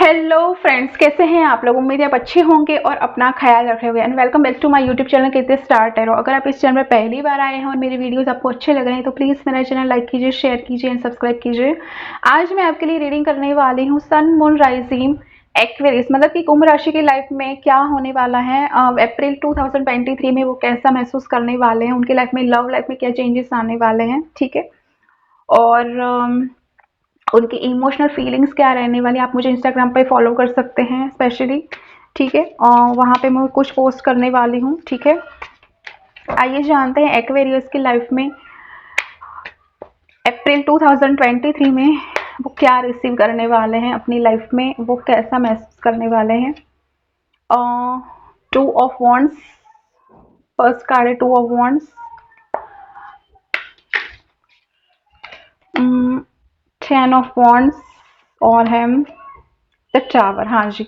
Hello friends, कैसे हैं आप लोग। उम्मीद है आप अच्छे होंगे और अपना ख्याल रखे हुए। And welcome back to my YouTube channel कहते स्टार्ट एरो। अगर आप इस चैनल में पहली बार आए हैं और मेरी वीडियोस आपको अच्छे लग रहे हैं तो प्लीज़ मेरा चैनल लाइक कीजिए, शेयर कीजिए एंड सब्सक्राइब कीजिए। आज मैं आपके लिए रीडिंग करने वाली हूँ सन मून राइजिंग एक्वेरियस, मतलब कि कुंभ राशि की लाइफ में क्या होने वाला है। अप्रैल 2023 में वो कैसा महसूस करने वाले हैं, उनकी लाइफ में, लव लाइफ में क्या चेंजेस आने वाले हैं, ठीक है। और उनकी इमोशनल फीलिंग्स क्या रहने वाली। आप मुझे इंस्टाग्राम पे फॉलो कर सकते हैं स्पेशली, ठीक है। और वहाँ पे मैं कुछ पोस्ट करने वाली हूँ, ठीक है। आइए जानते हैं एक्वेरियस की लाइफ में अप्रैल 2023 में वो क्या रिसीव करने वाले हैं अपनी लाइफ में, वो कैसा महसूस करने वाले हैं। Two of wands, first card है two of wands, 10 of wands और है द टावर। हाँ जी,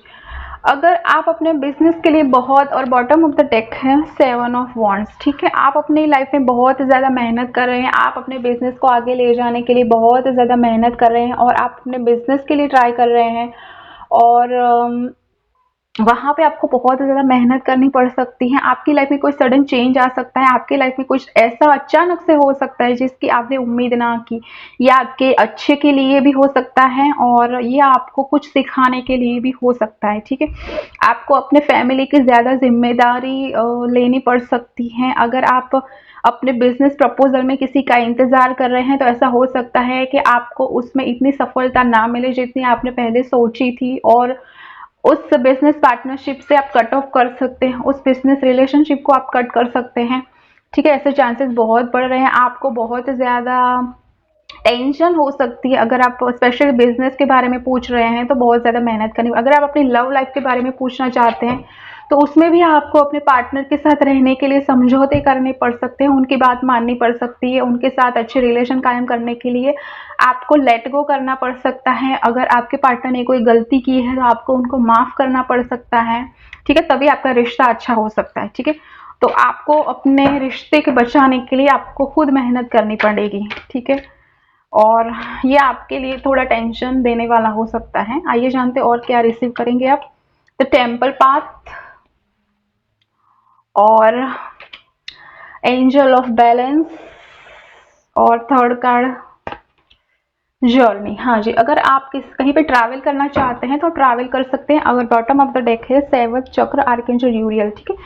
अगर आप अपने बिजनेस के लिए बहुत, और बॉटम ऑफ द डेक है 7 ऑफ वॉन्ड्स, ठीक है। आप अपनी लाइफ में बहुत ज़्यादा मेहनत कर रहे हैं, आप अपने बिजनेस को आगे ले जाने के लिए बहुत ज़्यादा मेहनत कर रहे हैं और आप अपने बिजनेस के लिए ट्राई कर रहे हैं। और वहाँ पे आपको बहुत ज़्यादा मेहनत करनी पड़ सकती है। आपकी लाइफ में कोई सडन चेंज आ सकता है, आपकी लाइफ में कुछ ऐसा अचानक से हो सकता है जिसकी आपने उम्मीद ना की, या आपके अच्छे के लिए भी हो सकता है और ये आपको कुछ सिखाने के लिए भी हो सकता है, ठीक है। आपको अपने फैमिली की ज़्यादा जिम्मेदारी लेनी पड़ सकती है। अगर आप अपने बिजनेस प्रपोजल में किसी का इंतज़ार कर रहे हैं तो ऐसा हो सकता है कि आपको उसमें इतनी सफलता ना मिले जितनी आपने पहले सोची थी, और उस बिजनेस पार्टनरशिप से आप कट ऑफ कर सकते हैं, उस बिजनेस रिलेशनशिप को आप कट कर सकते हैं, ठीक है। ऐसे चांसेस बहुत बढ़ रहे हैं। आपको बहुत ज़्यादा टेंशन हो सकती है। अगर आप स्पेशली बिजनेस के बारे में पूछ रहे हैं तो बहुत ज़्यादा मेहनत करनी। अगर आप अपनी लव लाइफ के बारे में पूछना चाहते हैं तो उसमें भी आपको अपने पार्टनर के साथ रहने के लिए समझौते करने पड़ सकते हैं, उनकी बात माननी पड़ सकती है, उनके साथ अच्छे रिलेशन कायम करने के लिए आपको लेट गो करना पड़ सकता है। अगर आपके पार्टनर ने कोई गलती की है तो आपको उनको माफ़ करना पड़ सकता है, ठीक है। तभी आपका रिश्ता अच्छा हो सकता है, ठीक है। तो आपको अपने रिश्ते के बचाने के लिए आपको खुद मेहनत करनी पड़ेगी, ठीक है। और ये आपके लिए थोड़ा टेंशन देने वाला हो सकता है। आइए जानते हैं और क्या रिसीव करेंगे आप। द टेम्पल पाथ और एंजल ऑफ बैलेंस और थर्ड कार्ड जर्नी। हाँ जी, अगर आप कहीं पे ट्रैवल करना चाहते हैं तो ट्रैवल कर सकते हैं। अगर बॉटम ऑफ द डेक है सेवंथ चक्र आर्कएंजल यूरियल, ठीक है।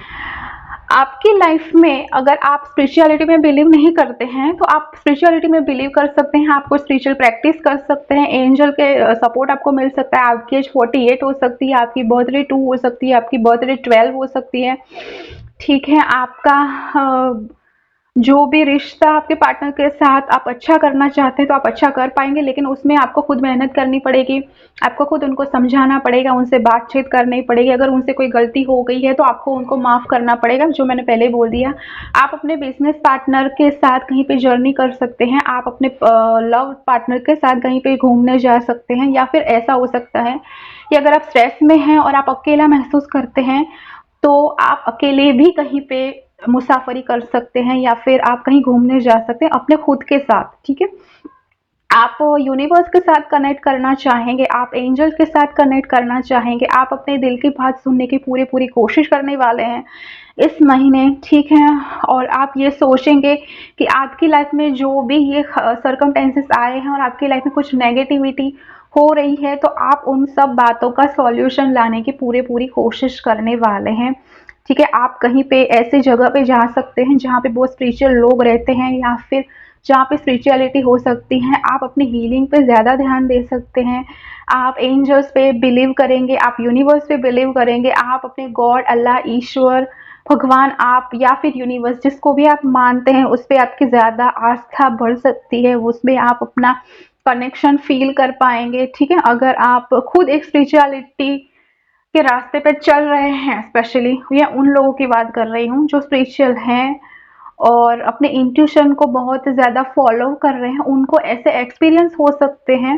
आपकी लाइफ में अगर आप स्पिरिचुअलिटी में बिलीव नहीं करते हैं तो आप स्पिरिचुअलिटी में बिलीव कर सकते हैं, आपको स्पिरिचुअल प्रैक्टिस कर सकते हैं, एंजल के सपोर्ट आपको मिल सकता है। आपकी एज 48 हो सकती है, आपकी बर्थडे 2 हो सकती है, आपकी बर्थडे 12 हो सकती है, ठीक है। आपका जो भी रिश्ता आपके पार्टनर के साथ आप अच्छा करना चाहते हैं तो आप अच्छा कर पाएंगे, लेकिन उसमें आपको खुद मेहनत करनी पड़ेगी, आपको खुद उनको समझाना पड़ेगा, उनसे बातचीत करनी पड़ेगी। अगर उनसे कोई गलती हो गई है तो आपको उनको माफ़ करना पड़ेगा, जो मैंने पहले बोल दिया। आप अपने बिजनेस पार्टनर के साथ कहीं पे जर्नी कर सकते हैं, आप अपने लव पार्टनर के साथ कहीं पे घूमने जा सकते हैं, या फिर ऐसा हो सकता है कि अगर आप स्ट्रेस में हैं और आप अकेला महसूस करते हैं तो आप अकेले भी कहीं पे मुसाफरी कर सकते हैं, या फिर आप कहीं घूमने जा सकते हैं अपने खुद के साथ, ठीक है। आप यूनिवर्स के साथ कनेक्ट करना चाहेंगे, आप एंजल के साथ कनेक्ट करना चाहेंगे, आप अपने दिल की बात सुनने की पूरी कोशिश करने वाले हैं इस महीने, ठीक है। और आप ये सोचेंगे कि आपकी लाइफ में जो भी ये सर्कमटेंसेस आए हैं और आपकी लाइफ में कुछ नेगेटिविटी हो रही है तो आप उन सब बातों का सॉल्यूशन लाने की पूरी कोशिश करने वाले हैं, ठीक है। आप कहीं पे ऐसी जगह पे जा सकते हैं जहाँ पे बहुत स्पिरिचुअल लोग रहते हैं, या फिर जहाँ पे स्पिरिचुअलिटी हो सकती है। आप अपनी हीलिंग पे ज़्यादा ध्यान दे सकते हैं, आप एंजल्स पे बिलीव करेंगे, आप यूनिवर्स पे बिलीव करेंगे, आप अपने गॉड, अल्लाह, ईश्वर, भगवान, आप या फिर यूनिवर्स, जिसको भी आप मानते हैं उस पर आपकी ज़्यादा आस्था बढ़ सकती है, उसमें आप अपना कनेक्शन फील कर पाएंगे, ठीक है। अगर आप खुद एक स्पिरिचुअलिटी के रास्ते पे चल रहे हैं, स्पेशली ये उन लोगों की बात कर रही हूँ जो स्पिरिचुअल हैं और अपने इंट्यूशन को बहुत ज़्यादा फॉलो कर रहे हैं, उनको ऐसे एक्सपीरियंस हो सकते हैं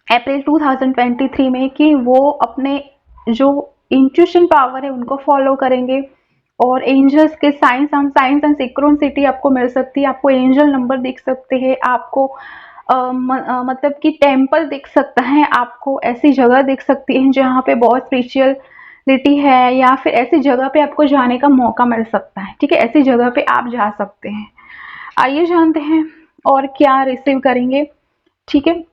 अप्रैल 2023 में कि वो अपने जो इंट्यूशन पावर है उनको फॉलो करेंगे। और एंजल्स के साइंस एंड सिक्रोनिसिटी आपको मिल सकती है, आपको एंजल नंबर दिख सकते हैं, आपको मतलब कि टेम्पल दिख सकता है आपको, ऐसी जगह दिख सकती है जहाँ पे बहुत स्पिरिचुअलिटी है, या फिर ऐसी जगह पे आपको जाने का मौका मिल सकता है। ठीक है, ऐसी जगह पे आप जा सकते हैं। आइए जानते हैं और क्या रिसीव करेंगे। ठीक है,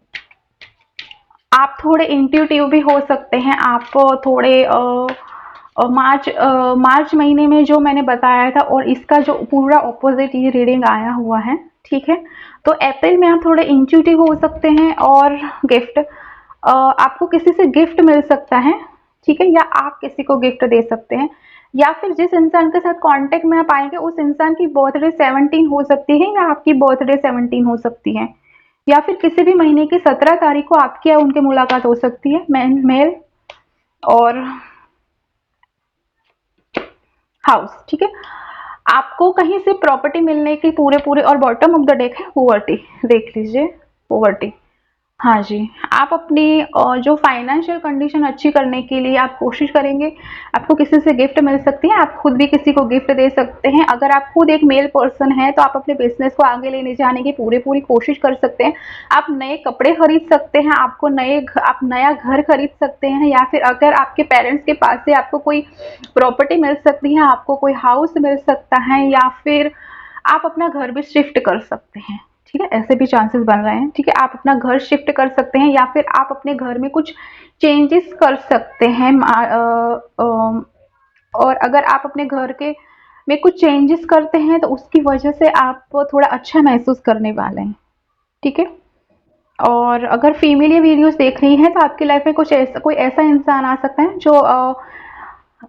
आप थोड़े इंट्यूटिव भी हो सकते हैं। आप थोड़े मार्च महीने में जो मैंने बताया था और इसका जो पूरा ऑपोजिट ये रीडिंग आया हुआ है। ठीक है, तो अप्रैल में आप थोड़े इंट्यूटिव हो सकते हैं। और गिफ्ट, आपको किसी से गिफ्ट मिल सकता है। ठीक है, या आप किसी को गिफ्ट दे सकते हैं, या फिर जिस इंसान के साथ कांटेक्ट में आप आएंगे उस इंसान की बर्थडे 17 हो सकती है, या आपकी बर्थडे 17 हो सकती है, या फिर किसी भी महीने की 17 तारीख को आपकी या उनकी मुलाकात हो सकती है, मेल और हाउस। ठीक है, आपको कहीं से प्रॉपर्टी मिलने की पूरे पूरे, और बॉटम ऑफ द डेक है पोवर्टी, देख लीजिए पोवर्टी। हाँ जी, आप अपनी जो फाइनेंशियल कंडीशन अच्छी करने के लिए आप कोशिश करेंगे। आपको किसी से गिफ्ट मिल सकती है, आप खुद भी किसी को गिफ्ट दे सकते हैं। अगर आप खुद एक मेल पर्सन हैं तो आप अपने बिजनेस को आगे लेने जाने की पूरी कोशिश कर सकते हैं। आप नए कपड़े खरीद सकते हैं, आप नया घर खरीद सकते हैं, या फिर अगर आपके पेरेंट्स के पास से आपको कोई प्रॉपर्टी मिल सकती है, आपको कोई हाउस मिल सकता है, या फिर आप अपना घर भी शिफ्ट कर सकते हैं। ठीक है, ऐसे भी चांसेस बन रहे हैं। ठीक है, आप अपना घर शिफ्ट कर सकते हैं, या फिर आप अपने घर में कुछ चेंजेस कर सकते हैं। और अगर आप अपने घर के में कुछ चेंजेस करते हैं तो उसकी वजह से आप थोड़ा अच्छा महसूस करने वाले हैं। ठीक है, और अगर फीमेल ये वीडियोस देख रही हैं तो आपकी लाइफ में कोई ऐसा इंसान आ सकता है जो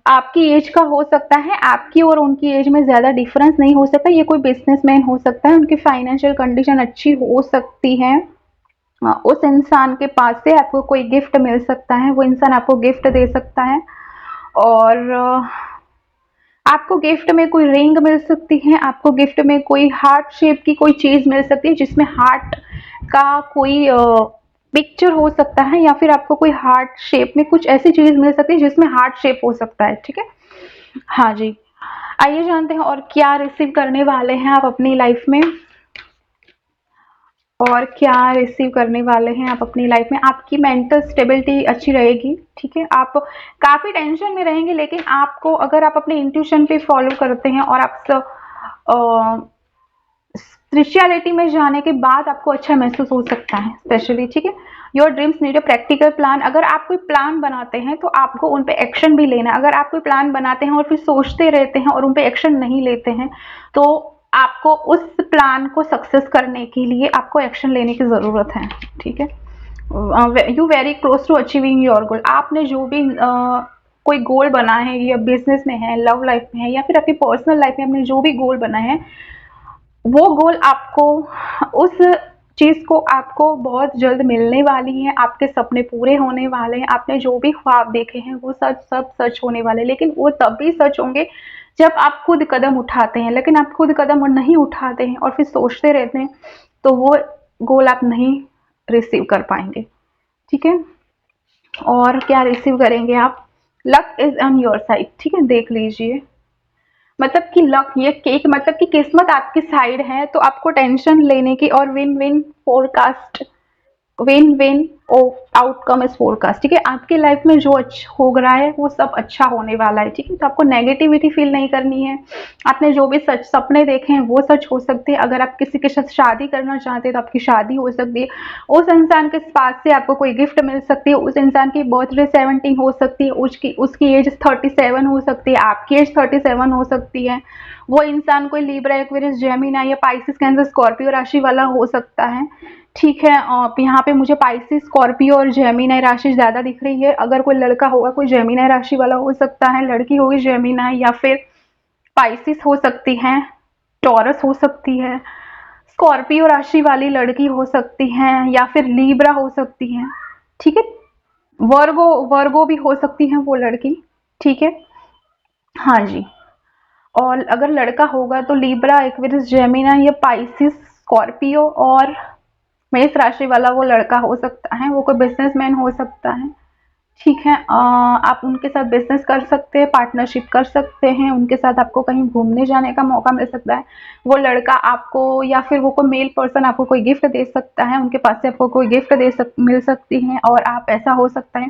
आपकी एज का हो सकता है। आपकी और उनकी एज में ज़्यादा डिफरेंस नहीं हो सकता। ये कोई बिजनेसमैन हो सकता है, उनकी फाइनेंशियल कंडीशन अच्छी हो सकती है। उस इंसान के पास से आपको कोई गिफ्ट मिल सकता है, वो इंसान आपको गिफ्ट दे सकता है। और आपको गिफ्ट में कोई रिंग मिल सकती है, आपको गिफ्ट में कोई हार्ट शेप की कोई चीज़ मिल सकती है जिसमें हार्ट का कोई पिक्चर हो सकता है, या फिर आपको कोई हार्ट शेप में कुछ ऐसी चीज़ मिल सकती है जिसमें हार्ट शेप हो सकता है। ठीक है, हाँ जी। आइए जानते हैं और क्या रिसीव करने वाले हैं आप अपनी लाइफ में, और क्या रिसीव करने वाले हैं आप अपनी लाइफ में। आपकी मेंटल स्टेबिलिटी अच्छी रहेगी। ठीक है, आप काफ़ी टेंशन में रहेंगे, लेकिन आपको, अगर आप अपने इंट्यूशन पे फॉलो करते हैं और आप स्पिरिचुअलिटी में जाने के बाद आपको अच्छा महसूस हो सकता है स्पेशली। ठीक है, your dreams need a practical plan. अगर आप कोई प्लान बनाते हैं तो आपको उन पे एक्शन भी लेना है। अगर आप कोई प्लान बनाते हैं और फिर सोचते रहते हैं और उन पे एक्शन नहीं लेते हैं, तो आपको उस प्लान को सक्सेस करने के लिए आपको एक्शन लेने की ज़रूरत है। ठीक है, you very close to achieving your goal. आपने जो भी कोई गोल बना है, या बिजनेस में है, लव लाइफ में है, या फिर आपकी पर्सनल लाइफ में आपने जो भी गोल बना है, वो गोल आपको, उस चीज़ को आपको बहुत जल्द मिलने वाली है। आपके सपने पूरे होने वाले हैं। आपने जो भी ख्वाब देखे हैं वो सब सच होने वाले हैं, लेकिन वो तब भी सच होंगे जब आप खुद कदम उठाते हैं। लेकिन आप खुद कदम नहीं उठाते हैं और फिर सोचते रहते हैं, तो वो गोल आप नहीं रिसीव कर पाएंगे। ठीक है, और क्या रिसीव करेंगे आप। Luck is on your side. ठीक है, देख लीजिए, मतलब कि लक, ये केक मतलब कि किस्मत आपकी साइड है, तो आपको टेंशन लेने की, और win win forecast, win win outcome is forecast. ठीक है, आपकी लाइफ में जो अच्छा हो रहा है वो सब अच्छा होने वाला है। ठीक है, तो आपको नेगेटिविटी फील नहीं करनी है। आपने जो भी सच सपने देखे हैं वो सच हो सकते हैं। अगर आप किसी के साथ शादी करना चाहते हैं तो आपकी शादी हो सकती है। उस इंसान के पास से आपको कोई गिफ्ट मिल सकती है। उस इंसान की बर्थडे 17 हो सकती है, उसकी एज 37 हो सकती है, आपकी एज 37 हो सकती है। वो इंसान कोई लिब्रा, एक्वेरियस, जेमिनी या पाइसिस, कैंसर, स्कॉर्पियो राशि वाला हो सकता है। ठीक है, यहाँ पे मुझे पाइसिस, स्कॉर्पियो और जेमिनी राशि ज़्यादा दिख रही है। अगर कोई लड़का होगा कोई जेमिनी राशि वाला हो सकता है, लड़की होगी जेमिनी, या फिर पाइसिस हो सकती है, टॉरस हो सकती है, स्कॉर्पियो राशि वाली लड़की हो सकती है, या फिर लीब्रा हो सकती है। ठीक है, वर्गो वर्गो भी हो सकती है वो लड़की। ठीक है, हाँ जी। और अगर लड़का होगा तो लीब्रा, एक्वेरियस, जेमिनी या पाइसिस, स्कॉर्पियो और मेष राशि वाला वो लड़का हो सकता है। वो कोई बिजनेसमैन हो सकता है। ठीक है। आप उनके साथ बिजनेस कर सकते हैं, पार्टनरशिप कर सकते हैं, उनके साथ आपको कहीं घूमने जाने का मौका मिल सकता है। वो लड़का आपको या फिर वो कोई मेल पर्सन आपको कोई गिफ्ट दे सकता है, उनके पास से आपको कोई गिफ्ट मिल सकती है, और आप ऐसा हो सकता है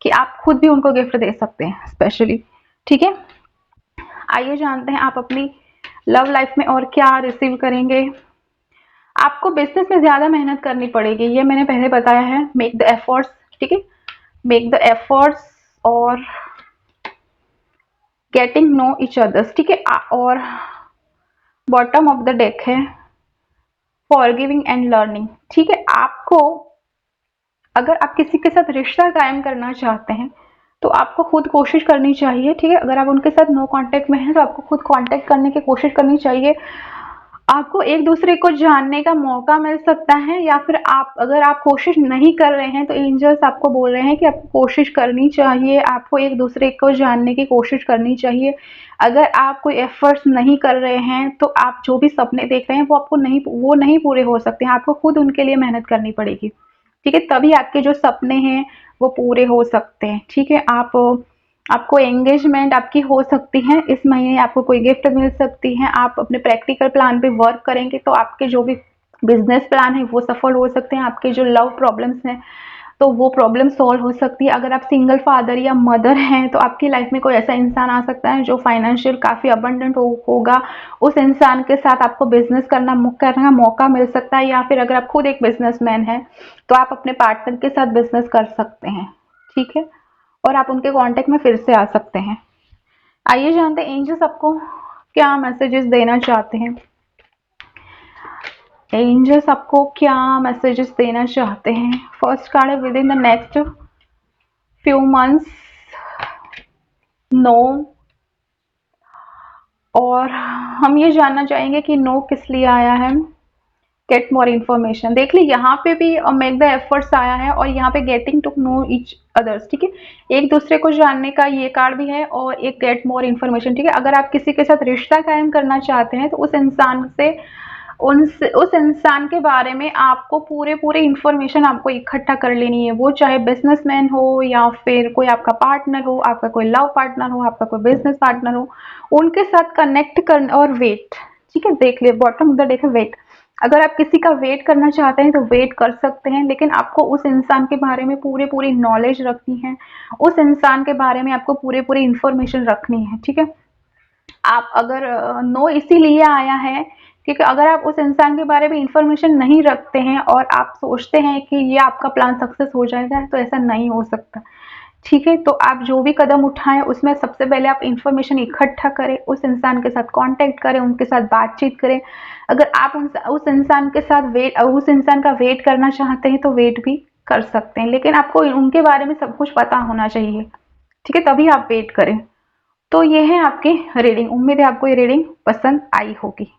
कि आप खुद भी उनको गिफ्ट दे सकते हैं स्पेशली। ठीक है, आइए जानते हैं आप अपनी लव लाइफ में और क्या रिसीव करेंगे। आपको बिजनेस में ज्यादा मेहनत करनी पड़ेगी, ये मैंने पहले बताया है। मेक द एफर्ट्स, ठीक है, मेक द एफर्ट्स और गेटिंग नो इच अदर्स, ठीक है। और बॉटम ऑफ द डेक है फॉरगिविंग एंड लर्निंग, ठीक है। आपको अगर आप किसी के साथ रिश्ता कायम करना चाहते हैं तो आपको खुद कोशिश करनी चाहिए, ठीक है। अगर आप उनके साथ नो कांटेक्ट में हैं तो आपको खुद कांटेक्ट करने की कोशिश करनी चाहिए। आपको एक दूसरे को जानने का मौका मिल सकता है, या फिर आप अगर आप कोशिश नहीं कर रहे हैं तो एंजल्स आपको बोल रहे हैं कि आपको कोशिश करनी चाहिए, आपको एक दूसरे को जानने की कोशिश करनी चाहिए। अगर आप कोई एफर्ट्स नहीं कर रहे हैं तो आप जो भी सपने देख रहे हैं वो नहीं पूरे हो सकते हैं। आपको खुद उनके लिए मेहनत करनी पड़ेगी, ठीक है, तभी आपके जो सपने हैं वो पूरे हो सकते हैं। ठीक है, आपको एंगेजमेंट आपकी हो सकती है इस महीने, आपको कोई गिफ्ट मिल सकती है। आप अपने प्रैक्टिकल प्लान पे वर्क करेंगे तो आपके जो भी बिजनेस प्लान है वो सफल हो सकते हैं। आपके जो लव प्रॉब्लम्स हैं तो वो प्रॉब्लम सॉल्व हो सकती है। अगर आप सिंगल फादर या मदर हैं तो आपकी लाइफ में कोई ऐसा इंसान आ सकता है जो फाइनेंशियल काफ़ी अबंडेंट होगा। उस इंसान के साथ आपको बिजनेस करने का मौका मिल सकता है, या फिर अगर आप खुद एक बिजनेसमैन हैं तो आप अपने पार्टनर के साथ बिजनेस कर सकते हैं, ठीक है, और आप उनके कांटेक्ट में फिर से आ सकते हैं। आइए जानते हैं एंजल्स आपको क्या मैसेजेस देना चाहते हैं। एंजल्स आपको क्या मैसेजेस देना चाहते हैं। फर्स्ट कार्ड है within the next few months, no, और हम ये जानना चाहेंगे कि नो किस लिए आया है। गेट मोर इन्फॉर्मेशन, देख ली यहाँ पे भी मेक द एफर्ट्स आया है, और यहाँ पे getting to know each others, ठीक है, एक दूसरे को जानने का ये कार्ड भी है, और एक गेट मोर इन्फॉर्मेशन, ठीक है। अगर आप किसी के साथ रिश्ता कायम करना चाहते हैं तो उस इंसान के बारे में आपको पूरे इंफॉर्मेशन आपको इकट्ठा कर लेनी है। वो चाहे बिजनेसमैन हो या फिर कोई आपका पार्टनर हो, आपका कोई लव पार्टनर हो, आपका कोई बिजनेस पार्टनर हो, उनके साथ कनेक्ट कर और वेट, ठीक है। देख लिया बॉटम ऑफ द डेक है वेट। अगर आप किसी का वेट करना चाहते हैं तो वेट कर सकते हैं, लेकिन आपको उस इंसान के बारे में पूरी नॉलेज रखनी है। उस इंसान के बारे में आपको पूरी इंफॉर्मेशन रखनी है, ठीक है। आप अगर नो इसीलिए आया है क्योंकि अगर आप उस इंसान के बारे में इंफॉर्मेशन नहीं रखते हैं और आप सोचते हैं कि ये आपका प्लान सक्सेस हो जाएगा, तो ऐसा नहीं हो सकता, ठीक है। तो आप जो भी कदम उठाएं उसमें सबसे पहले आप इंफॉर्मेशन इकट्ठा करें, उस इंसान के साथ कांटेक्ट करें, उनके साथ बातचीत करें। अगर आप उस इंसान के साथ उस इंसान का वेट करना चाहते हैं तो वेट भी कर सकते हैं, लेकिन आपको उनके बारे में सब कुछ पता होना चाहिए, ठीक है, तभी आप वेट करें। तो ये है आपकी रीडिंग। उम्मीद है आपको ये रीडिंग पसंद आई होगी।